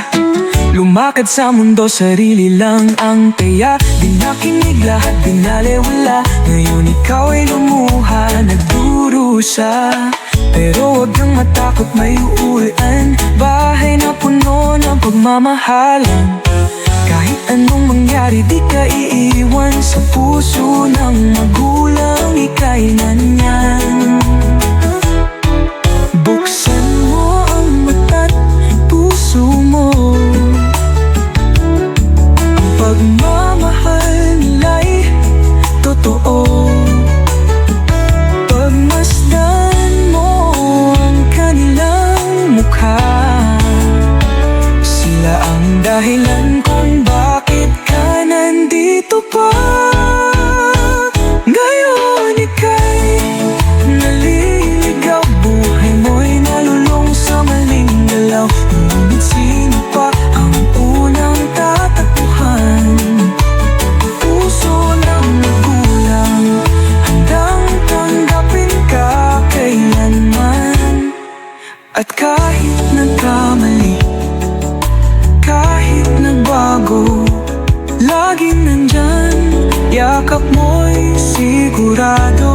lumakad sa mundo, sarili lang ang taya. Di nakinig, lahat binalewala. Ngayon ikaw ay lumuha, nagdurusa. Pero wag kang matakot, may uuwian, bahay na puno ng pagmamahalan. Kahit anong mangyari, di ka iiwan. Sa puso ng magulang, ika'y nandyan. Buksan mo ang mata't puso mo, pagmamahal nila'y totoo. Pagmasdan mo ang kanilang mukha, sila ang dahilan kung bakit ka nandito pa. Ngayon ika'y naliligaw, buhay mo'y nalulong sa maling galaw. Ngunit sino pa ang unang tatakbuhan? Puso ng magulang, handang tanggapin ka kailanman. At kahit nagkamali, kahit nagbago, laging nandyan, yakap mo'y sigurado.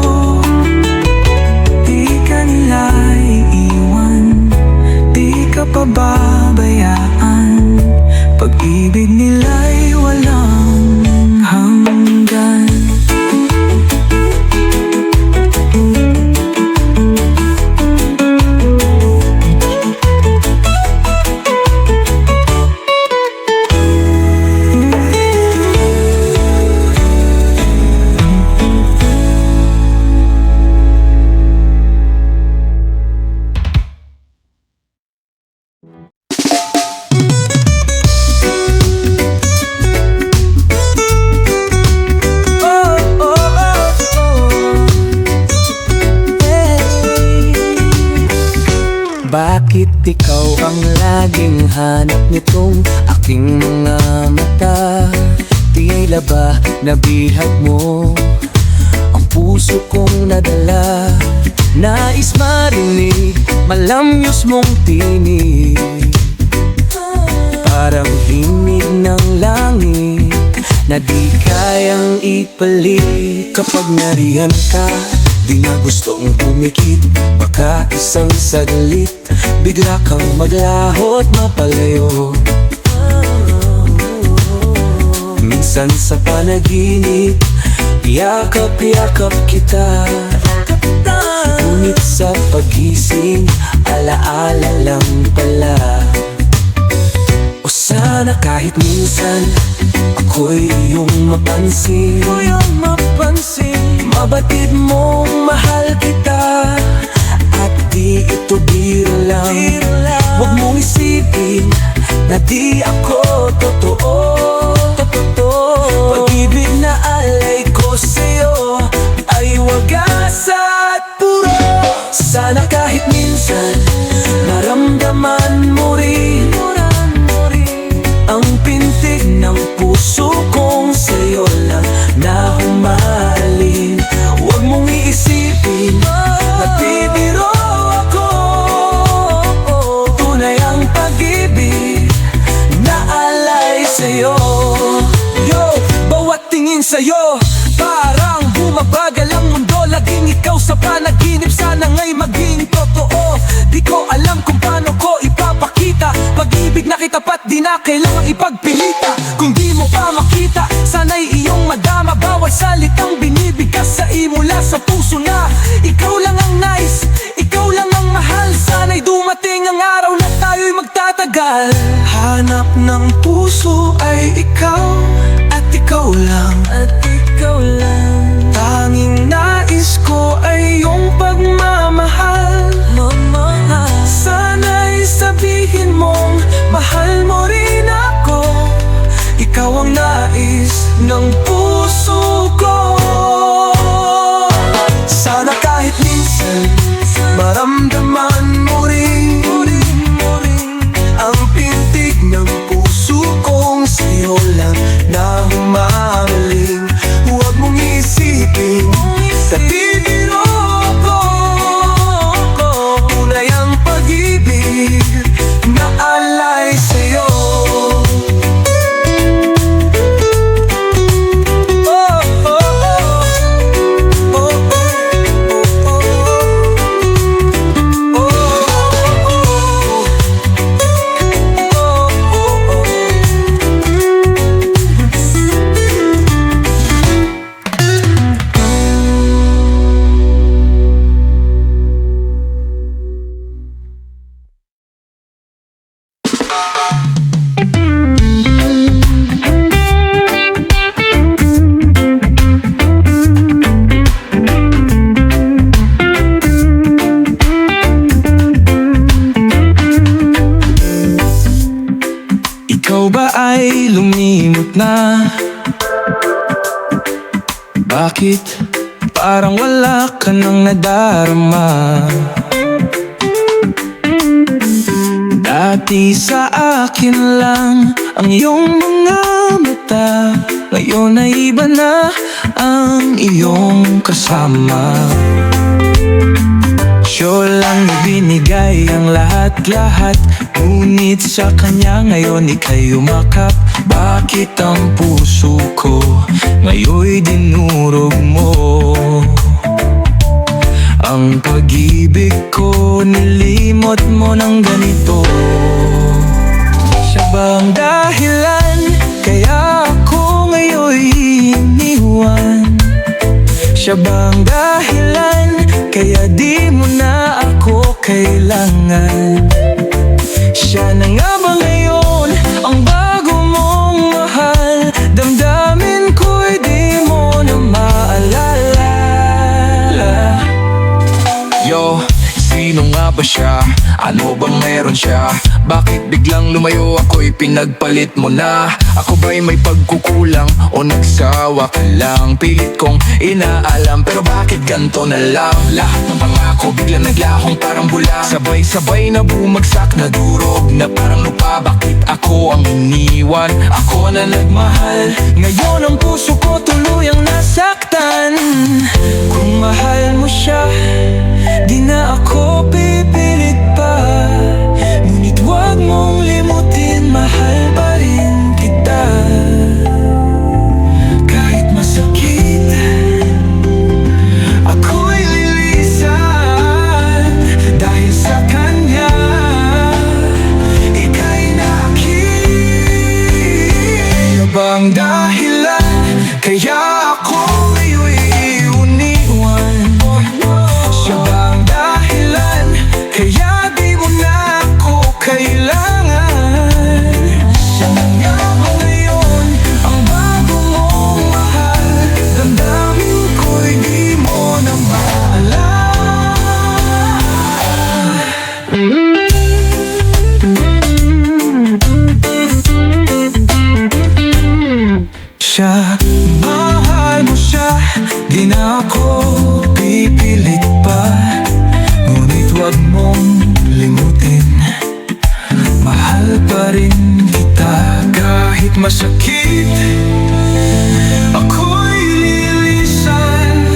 Di ka nila iiwan, di ka pababayaan, pag-ibig nila'y walang hanggan. Bakit ikaw ang laging hanap nitong aking mga mata? Tiyay laba na bihag mo ang puso kong nadala. Nais marinig, malamyos mong tinig, parang himig ng langit na di kayang ipalit. Kapag nariyan ka, di na gustong pumikit. Baka isang saglit, bigla kang maglaho at mapalayo. Minsan sa panaginip, yakap-yakap kita. Ngunit sa pagising, alaala lang pala. O sana kahit minsan, ako'y iyong mapansin. Mabatid mong mahal kita, at di ito biro lang. Huwag mong isipin na di ako totoo. Pag-ibig na alay ko sa'yo ay wagas at puro. Sana kahit minsan maramdaman mo rin ang pintig ng puso kong sa'yo lang na humahalin. Huwag mong iisipin nagbibiro ako. Tunay ang pag-ibig na alay sa'yo. Yo, bawat tingin sa'yo parang bumabagal ang mundo. Laging ikaw sa panaginip, sana nga'y maging totoo. Di ko alam kung paano ko ipapakita pag-ibig na kitapat, di na kailangang ipagpilita. Kung di mo pa makita, sana'y iyong madama. Bawat salitang binibigkas sa mula sa puso na ikaw lang ang nice, ikaw lang ang mahal. Sana'y dumating ang araw na tayo'y magtatagal. Hanap ng puso ay ikaw, at ikaw lang, Tanging nais ko ay iyong pagmamahal. Sana'y sabihin mong mahal mo rin ako. Ikaw ang nais ng puso ko. Sana kahit minsan maramdaman mo rin ang pintig ng puso kong sa'yo lang na humahalin. Huwag mong isipin sa bibiro ko. Tunay ang pag-ibig na alay sa'yo. Ikaw ba ay lumimot na? Bakit parang wala ka nang nadarama? Dati sa akin lang ang iyong mga mata, ngayon ay iba na ang iyong kasama. Siya lang ibinigay ang lahat-lahat, ngunit sa kanya ngayon ika'y umakap. Bakit ang puso ko ngayon'y dinurog mo? Ang pag-ibig ko nilimot mo ng ganito. Siya bang dahilan kaya ako ngayon'y iniwan? Siya bang dahilan kaya di mo na ako kailangan? Siya na nga ba ngayon ang bago mong mahal? Damdamin ko'y di mo na maalala. Yo, sino nga nga ba siya? Ano bang meron siya? Bakit biglang lumayo ako'y pinagpalit mo na? Ako ba'y may pagkukulang o nagsawa ka lang? Pilit kong inaalam pero bakit ganto na lang? Lahat ng pangako biglang naglahong parang bula. Sabay-sabay na bumagsak na durog na parang lupa. Bakit ako ang iniwan? Ako na nagmahal. Ngayon ang puso ko tuluyang nasaktan. Kung mahal mo siya, di na ako pipilit pa. Ngunit huwag mong limutin, mahal pa rin kita. Kahit masakit, ako'y lilisan. Dahil sa kanya, ika'y nakit. Ano bang dahilan kaya ako iniwan? Siya bang dahilan kaya di mo na ako kailangan? Siya na nga ba ngayon ang bago mong mahal? Damdamin ko'y di mo na siya, mahal mo siya, di na ako pipilit pa. Ngunit huwag mong limutin, mahal pa rin kita. Kahit masakit, ako'y lilisan.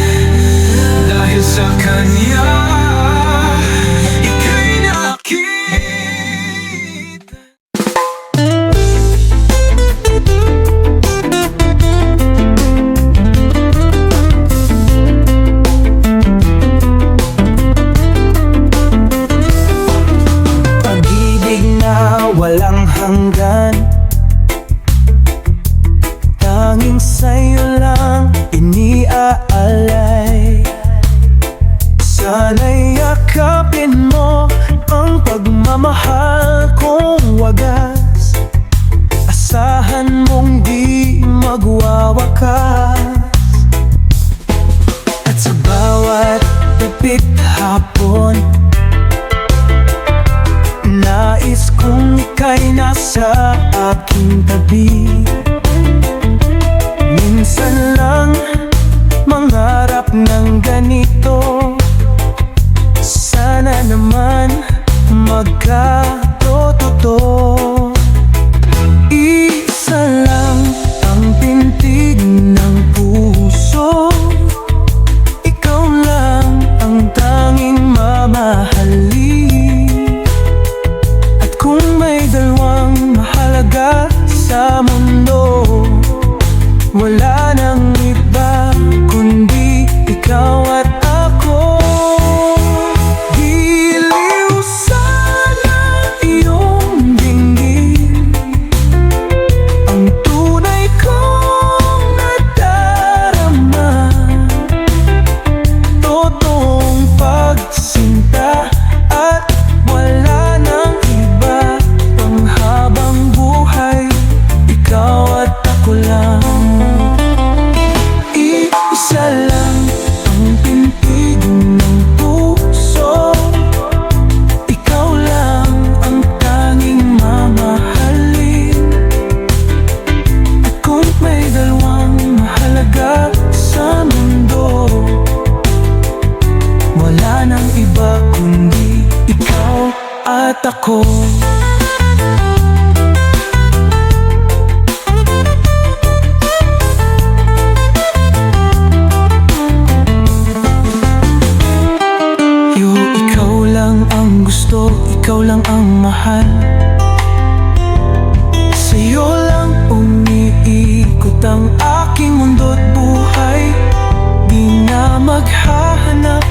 Dahil sa kanya, ika'y nakita. Walang hanggan, tanging sa'yo lang iniaalay. Sana'y yakapin mo ang pagmamahal kong wagas. Asahan mong di magwawakas. At sa bawat tipik hapon, nais kong ika'y nasa aking tabi. Minsan lang mangarap ng ganito, sana naman magkatotoo. Isa lang ang pintig ng puso, ikaw lang ang tanging mamahalin. Kung may dalawang mahalaga sa mundo, wala nang iba kundi ikaw at ako. Giliw sana iyong dinggin ang tunay kong nadarama. Totoong pagsinta at wala nang isa lang ang pintig ng puso, ikaw lang ang tanging mamahalin. At kung may dalawang mahalaga sa mundo, wala nang iba kundi ikaw at ako. Ikaw lang ang mahal, sa'yo lang umiikot ang aking mundo't buhay. Di na maghahanap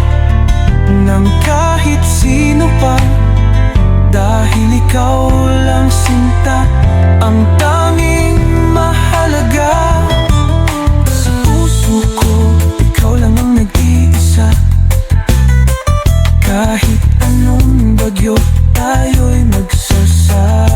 ng kahit sino pa, dahil ikaw lang sinta ang tanging mahalaga. Sa puso ko, ikaw lang ang nag-iisa. Kahit anong bagyo tayo'y magsasama.